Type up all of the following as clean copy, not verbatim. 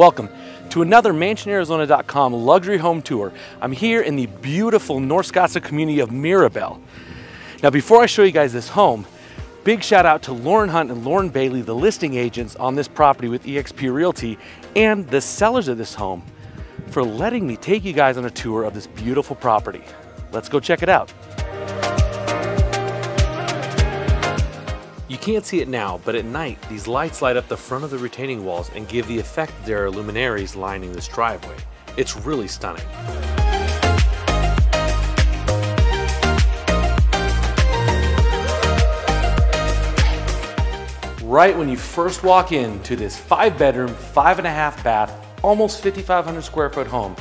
Welcome to another MansionArizona.com luxury home tour. I'm here in the beautiful North Scottsdale community of Mirabel. Now before I show you guys this home, big shout out to Lauren Hunt and Lauren Bailey, the listing agents on this property with eXp Realty, and the sellers of this home for letting me take you guys on a tour of this beautiful property. Let's go check it out. You can't see it now, but at night, these lights light up the front of the retaining walls and give the effect that there are luminaries lining this driveway. It's really stunning. Right when you first walk into this 5-bedroom, 5.5 bath, almost 5,500 square foot home,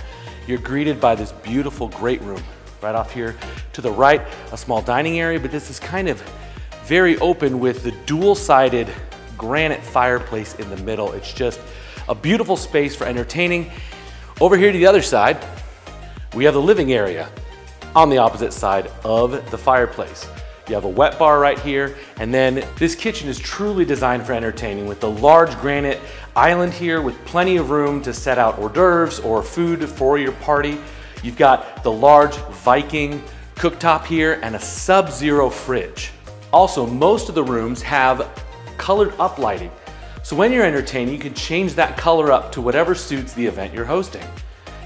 you're greeted by this beautiful great room. Right off here to the right, a small dining area, but this is kind of very open with the dual-sided granite fireplace in the middle. It's just a beautiful space for entertaining. Over here to the other side, we have the living area on the opposite side of the fireplace. You have a wet bar right here, and then this kitchen is truly designed for entertaining with the large granite island here with plenty of room to set out hors d'oeuvres or food for your party. You've got the large Viking cooktop here and a sub-zero fridge. Also, most of the rooms have colored up lighting. So when you're entertaining, you can change that color up to whatever suits the event you're hosting.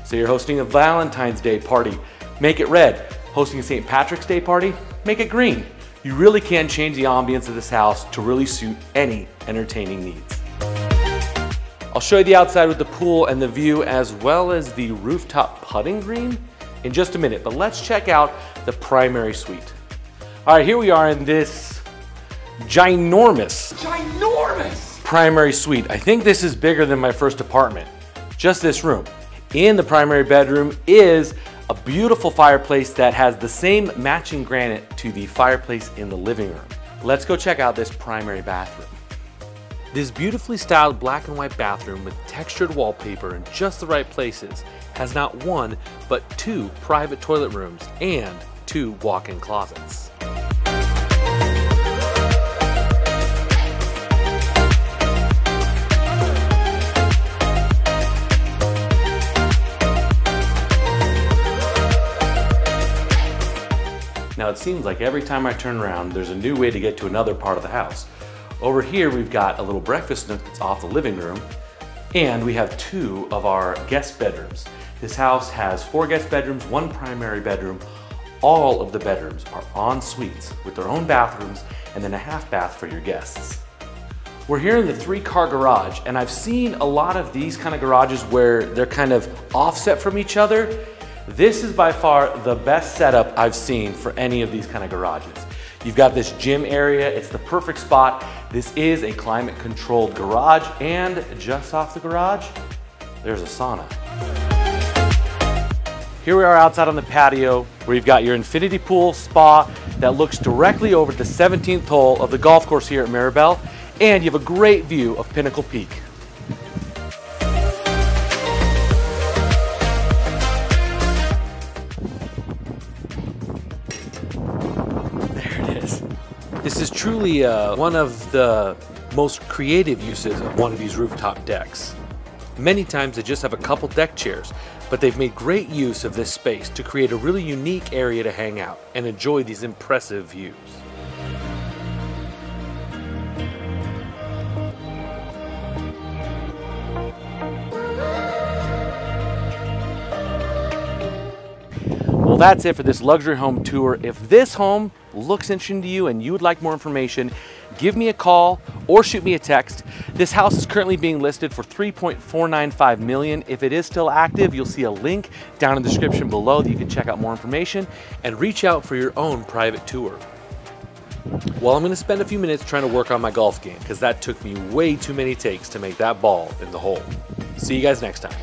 So you're hosting a Valentine's Day party, make it red. Hosting a St. Patrick's Day party, make it green. You really can change the ambience of this house to really suit any entertaining needs. I'll show you the outside with the pool and the view as well as the rooftop putting green in just a minute, but let's check out the primary suite. All right, here we are in this ginormous primary suite. I think this is bigger than my first apartment, just this room. In the primary bedroom is a beautiful fireplace that has the same matching granite to the fireplace in the living room. Let's go check out this primary bathroom. This beautifully styled black and white bathroom with textured wallpaper in just the right places has not one, but 2 private toilet rooms and 2 walk-in closets. Now it seems like every time I turn around, there's a new way to get to another part of the house. Over here, we've got a little breakfast nook that's off the living room, and we have 2 of our guest bedrooms. This house has 4 guest bedrooms, 1 primary bedroom. All of the bedrooms are en suites with their own bathrooms and then a half bath for your guests. We're here in the 3-car garage, and I've seen a lot of these kind of garages where they're kind of offset from each other. This is by far the best setup I've seen for any of these kind of garages. You've got this gym area, it's the perfect spot. This is a climate controlled garage, and just off the garage, there's a sauna. Here we are outside on the patio where you've got your infinity pool spa that looks directly over the 17th hole of the golf course here at Mirabel, and you have a great view of Pinnacle Peak. This is truly one of the most creative uses of one of these rooftop decks. Many times they just have a couple deck chairs, but they've made great use of this space to create a really unique area to hang out and enjoy these impressive views. Well, that's it for this luxury home tour. If this home looks interesting to you and you would like more information, give me a call or shoot me a text. This house is currently being listed for $3.495 million. If it is still active, you'll see a link down in the description below that you can check out more information and reach out for your own private tour. Well, I'm going to spend a few minutes trying to work on my golf game because that took me way too many takes to make that ball in the hole. See you guys next time.